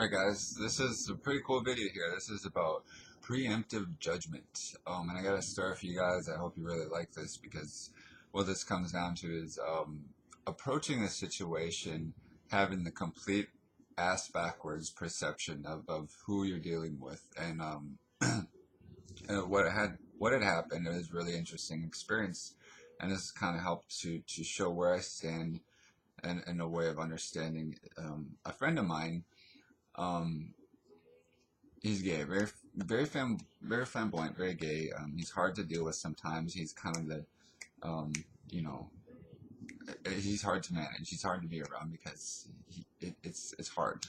Alright guys, this is a pretty cool video here. This is about preemptive judgment. And I gotta start for you guys. I hope you really like this because what this comes down to is approaching a situation, having the complete ass backwards perception of who you're dealing with. And what had happened, it was a really interesting experience. And this kind of helped to show where I stand and in a way of understanding. A friend of mine, um, he's gay, very flamboyant, very gay. He's hard to deal with sometimes. He's kind of the, um, you know, he's hard to manage. He's hard to be around because it's hard.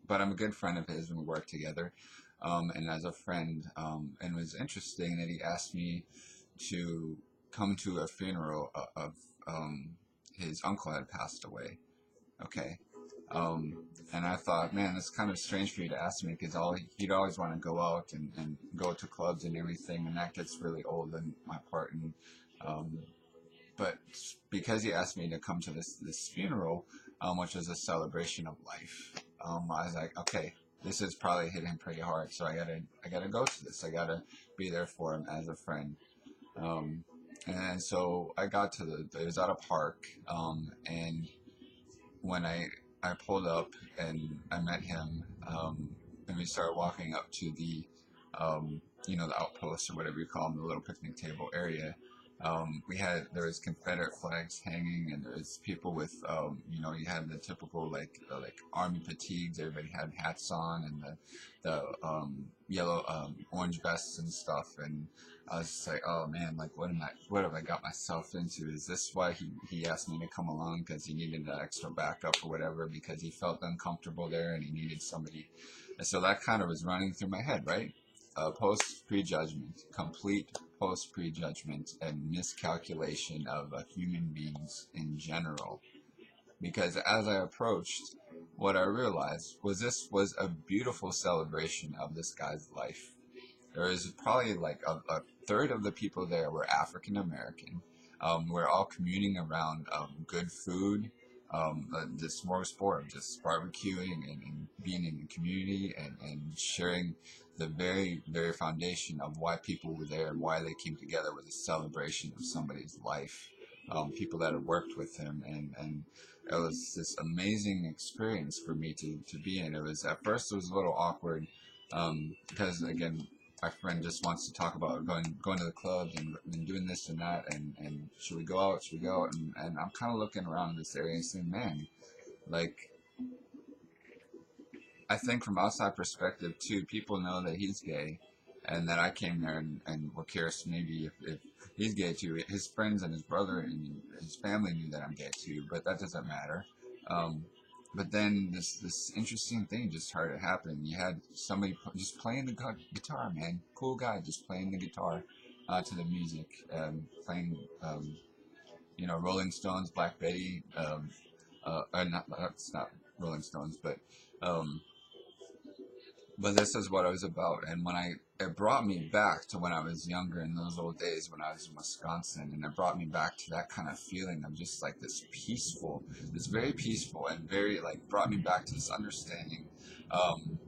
But I'm a good friend of his and we work together. And as a friend, and it was interesting that he asked me to come to a funeral of his uncle had passed away. Okay. And I thought, man, it's kind of strange for you to ask me because he'd always want to go out and go to clubs and everything, and that gets really old on my part. Um, but because he asked me to come to this funeral, which was a celebration of life, I was like, okay, this has probably hit him pretty hard, so I gotta go to this. I gotta be there for him as a friend. Um, and so I got to it was at a park, and when I pulled up and I met him, and we started walking up to the outpost or whatever you call them, the little picnic table area. There was Confederate flags hanging, and there was people with, you had the typical like army fatigues. Everybody had hats on, and the yellow orange vests and stuff. And I was just like, oh man, like what have I got myself into? Is this why he asked me to come along because he needed an extra backup or whatever because he felt uncomfortable there and he needed somebody? And so that kind of was running through my head, right? Post prejudgment, complete post prejudgment and miscalculation of human beings in general. Because as I approached, what I realized was this was a beautiful celebration of this guy's life. There was probably like a third of the people there were African American. We're all communing around good food, this smorgasbord, just barbecuing and being in the community and sharing the very, very foundation of why people were there and why they came together with a celebration of somebody's life. People that had worked with him, and it was this amazing experience for me to be in. It was at first it was a little awkward because again my friend just wants to talk about going to the clubs and doing this and that and should we go out, should we go out, and I'm kind of looking around this area and saying, man, like I think from outside perspective too, people know that he's gay and that I came there and were curious maybe if he's gay too. His friends and his brother and his family knew that I'm gay too, but that doesn't matter. Um, but then this interesting thing just started happening. You had somebody just playing the guitar, man. Cool guy just playing the guitar to the music, playing Rolling Stones, Black Betty. Not It's not Rolling Stones, um, but this is what it was about. And it brought me back to when I was younger in those old days when I was in Wisconsin, and it brought me back to that kind of feeling of just like this very peaceful and very like brought me back to this understanding, um,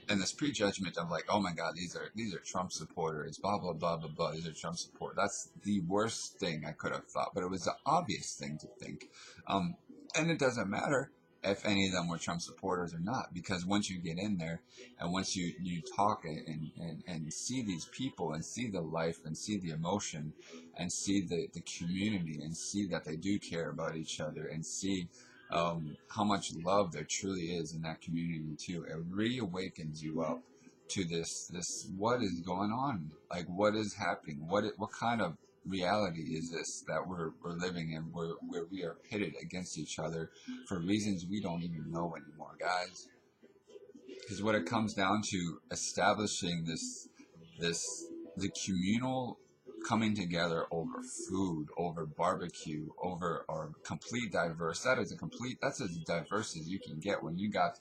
and this prejudgment of like, oh my God, these are Trump supporters, blah blah blah blah blah. These are Trump supporters. That's the worst thing I could have thought, but it was the obvious thing to think. Um, and it doesn't matter if any of them were Trump supporters or not, because once you get in there and once you talk and see these people and see the life and see the emotion and see the community and see that they do care about each other and see how much love there truly is in that community too. It reawakens you up to this what is going on, like what is happening, what kind of reality is this that we're living in, where we are pitted against each other for reasons we don't even know anymore, guys. Because what it comes down to establishing this the communal coming together over food, over barbecue, over or complete diverse. That's as diverse as you can get when you got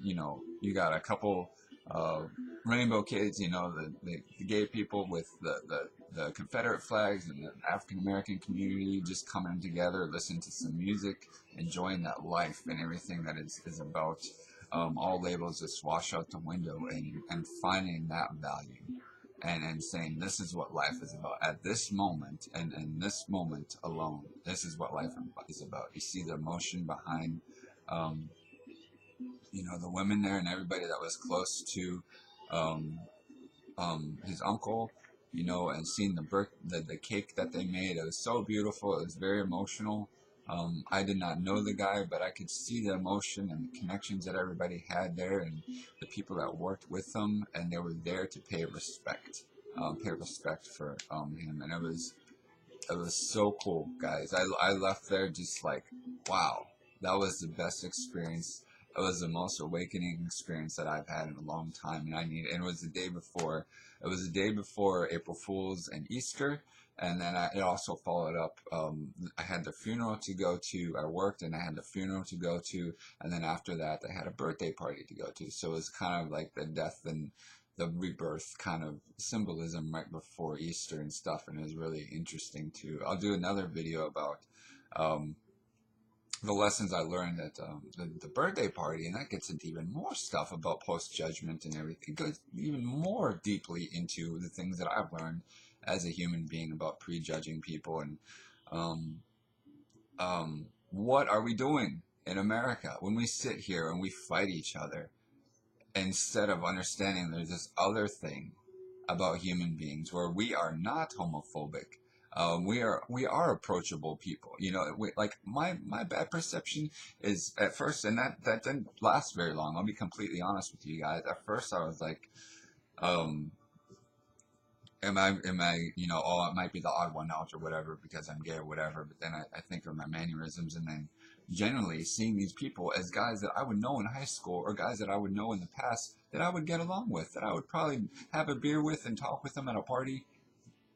you got a couple uh, rainbow kids, the gay people with the Confederate flags, and the African American community just coming together, listening to some music, enjoying that life and everything that is about. All labels just wash out the window, and finding that value, and saying this is what life is about at this moment, and this moment alone. This is what life is about. You see the emotion behind, um, the women there and everybody that was close to um, his uncle, and seeing the cake that they made. It was so beautiful. It was very emotional. I did not know the guy, but I could see the emotion and the connections that everybody had there, and the people that worked with them, and they were there to pay respect for him, and it was so cool, guys. I left there just like, wow, that was the best experience. It was the most awakening experience that I've had in a long time, and it was the day before. It was the day before April Fool's and Easter, and then it also followed up. I had the funeral to go to. I worked, and I had the funeral to go to, and then after that, I had a birthday party to go to. So it was kind of like the death and the rebirth kind of symbolism right before Easter and stuff, and it was really interesting too. I'll do another video about um, the lessons I learned at the birthday party, and that gets into even more stuff about post-judgment and everything. It goes even more deeply into the things that I've learned as a human being about prejudging people, and um, what are we doing in America when we sit here and we fight each other, instead of understanding there's this other thing about human beings where we are not homophobic. We are approachable people. Like my bad perception is at first, and that didn't last very long. I'll be completely honest with you guys. At first, I was like, um, am I, oh, it might be the odd one out or whatever because I'm gay or whatever. But then I think of my mannerisms, and then generally seeing these people as guys that I would know in high school, or guys that I would know in the past that I would get along with, that I would probably have a beer with and talk with them at a party.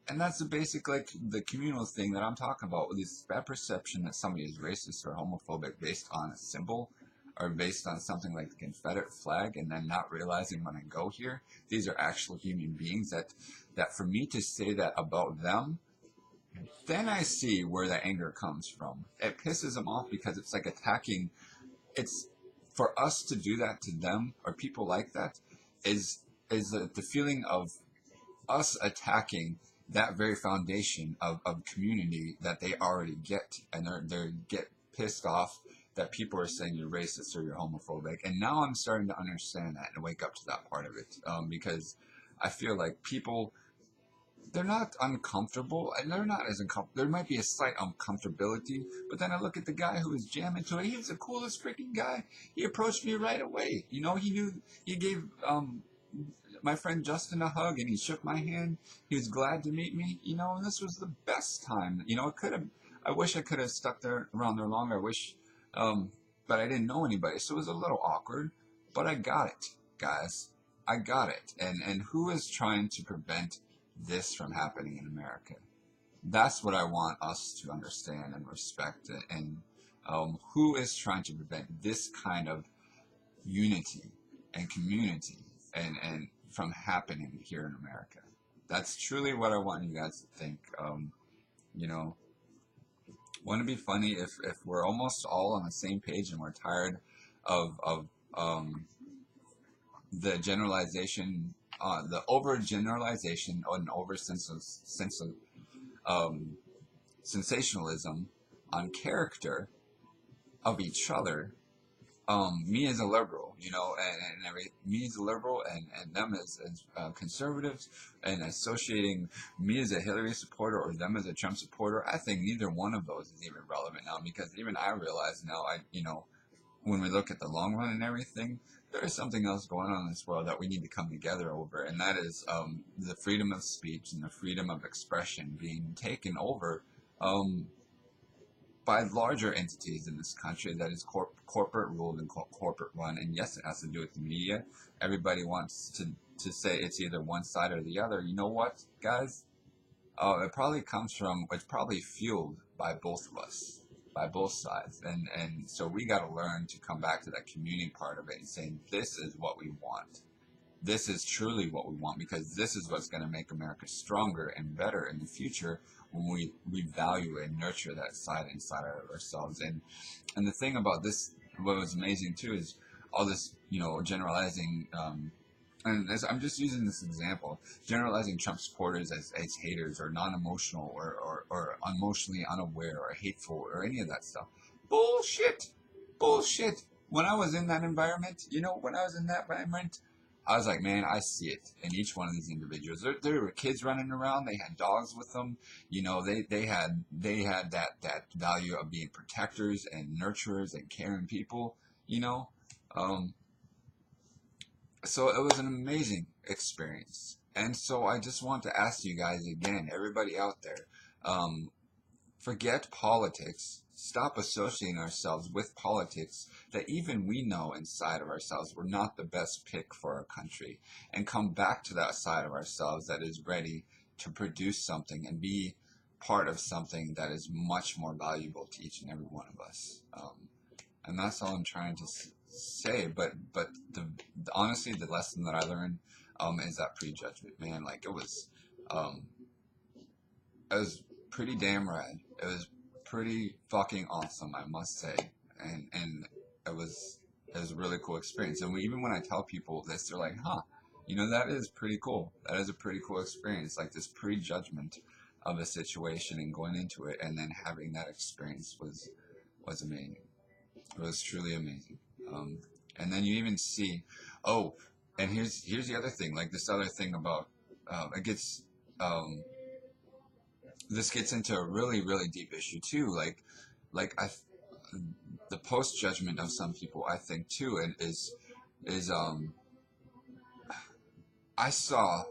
And that's the basic, like, the communal thing that I'm talking about, with this bad perception that somebody is racist or homophobic based on a symbol, or based on something like the Confederate flag, and then not realizing when I go here, these are actual human beings that for me to say that about them, then I see where the anger comes from. It pisses them off because it's like attacking. It's for us to do that to them, or people like that, is the feeling of us attacking that very foundation of community that they already get, and they get pissed off that people are saying you're racist or you're homophobic. And now I'm starting to understand that and wake up to that part of it, because I feel like people, they're not uncomfortable, and they're not as uncomfortable. There might be a slight uncomfortability, but then I look at the guy who was jamming to it. He was the coolest freaking guy. He approached me right away. He knew. He gave my friend Justin a hug, and he shook my hand. He was glad to meet me. And this was the best time. It could have. I wish I could have stuck there around there longer. I wish, but I didn't know anybody, so it was a little awkward. But I got it, guys. I got it. And who is trying to prevent this from happening in America? That's what I want us to understand and respect. And who is trying to prevent this kind of unity and community and from happening here in America? That's truly what I want you guys to think. Wouldn't it be funny if we're almost all on the same page, and we're tired of the generalization, the overgeneralization and over um, sensationalism on character of each other. Me as a liberal, me as a liberal, and them as conservatives, and associating me as a Hillary supporter or them as a Trump supporter. I think neither one of those is even relevant now, because even I realize now, when we look at the long run and everything, there is something else going on in this world that we need to come together over, and that is the freedom of speech and the freedom of expression being taken over by larger entities in this country that is corporate ruled and corporate run. And yes, it has to do with the media. Everybody wants to say it's either one side or the other. You know what, guys? It's probably fueled by both of us, by both sides. And so we got to learn to come back to that community part of it and saying, this is what we want. this is truly what we want, because this is what's going to make America stronger and better in the future, when we value and nurture that side inside of ourselves. And the thing about this, what was amazing too, is all this, generalizing, and I'm just using this example, generalizing Trump supporters as haters or non-emotional, or emotionally unaware or hateful or any of that stuff. Bullshit. Bullshit. When I was in that environment, I was like, man, I see it in each one of these individuals. There were kids running around. They had dogs with them. They had that value of being protectors and nurturers and caring people. Um, so it was an amazing experience. And so I just want to ask you guys again, everybody out there, um, forget politics. Stop associating ourselves with politics that even we know inside of ourselves we're not the best pick for our country, and come back to that side of ourselves that is ready to produce something and be part of something that is much more valuable to each and every one of us. And that's all I'm trying to say. But honestly, the lesson that I learned is that prejudgment, man. Like um, it was pretty damn rad. It was pretty fucking awesome, I must say. And it was a really cool experience. And even when I tell people this, they're like, "Huh, that is pretty cool. That is a pretty cool experience." Like this prejudgment of a situation and going into it, and then having that experience was amazing. It was truly amazing. Um, and then you even see, oh, and here's the other thing. Like this other thing about it gets. This gets into a really really deep issue too, like the post judgment of some people, I think too, and is I saw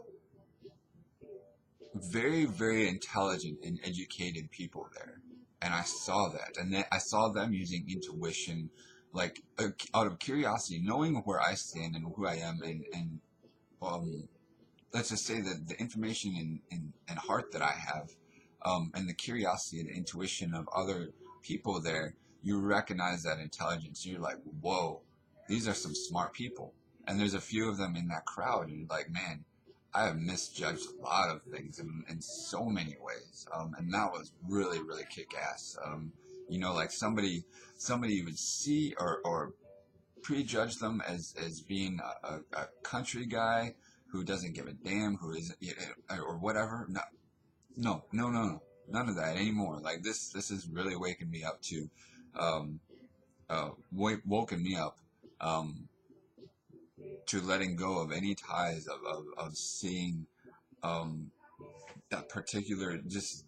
very very intelligent and educated people there, and I saw that, and then I saw them using intuition, like out of curiosity, knowing where I stand and who I am, and um let's just say that the information and heart that I have, and the curiosity and intuition of other people there, you recognize that intelligence. You're like, whoa, these are some smart people. And there's a few of them in that crowd, and you're like, man, I have misjudged a lot of things in so many ways. And that was really, really kick ass. Like somebody would see or prejudge them as being a country guy who doesn't give a damn, who is, or whatever. No, no, no, no, no, none of that anymore. Like this is really waking me up to, um, woken me up, um, to letting go of any ties of seeing, um, that particular just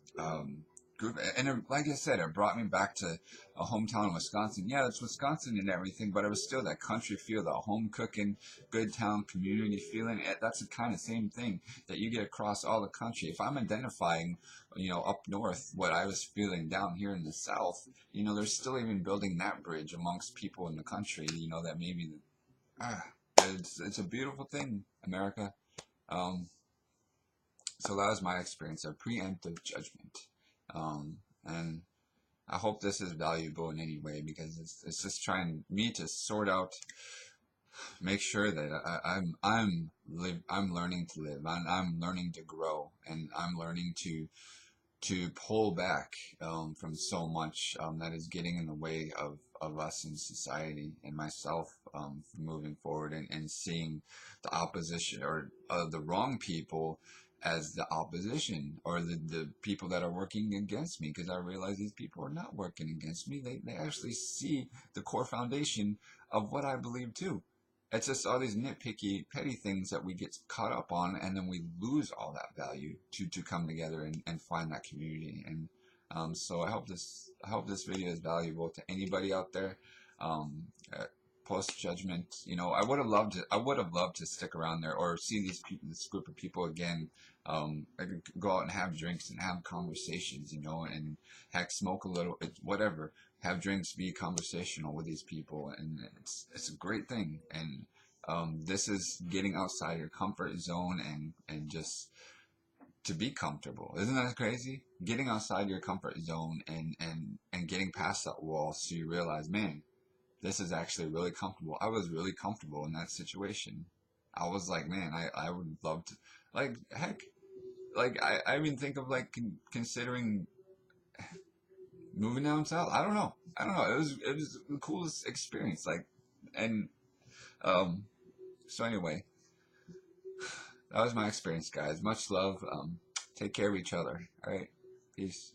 group. And like I said, it brought me back to a hometown in Wisconsin. Yeah, it's Wisconsin and everything, but it was still that country feel, that home cooking, good town community feeling. That's the kind of same thing that you get across all the country. If I'm identifying, up north, what I was feeling down here in the south, they're still even building that bridge amongst people in the country. That maybe, ah, it's a beautiful thing, America. Um, so that was my experience of preemptive judgment. And I hope this is valuable in any way, because it's just trying me to sort out, make sure that I'm learning to live. I'm learning to grow, and I'm learning to pull back, from so much, that is getting in the way of us in society and myself, from moving forward, and seeing the opposition, or the wrong people as the opposition, or the people that are working against me, because I realize these people are not working against me. They actually see the core foundation of what I believe too. It's just all these nitpicky, petty things that we get caught up on, and then we lose all that value to come together and find that community. And so I hope this video is valuable to anybody out there. Um, Post judgment, I would have loved to stick around there, or see these people, this group of people again. I could go out and have drinks and have conversations, and heck, smoke a little, whatever, have drinks, be conversational with these people, and it's a great thing. And this is getting outside your comfort zone, and just to be comfortable. Isn't that crazy? Getting outside your comfort zone, and getting past that wall, so you realize, man, this is actually really comfortable. I was really comfortable in that situation. I was like, man, I would love to, like, heck, like I even think of like considering moving down south. I don't know. It was the coolest experience. Like, and um, so anyway, that was my experience, guys. Much love. Take care of each other. All right, peace.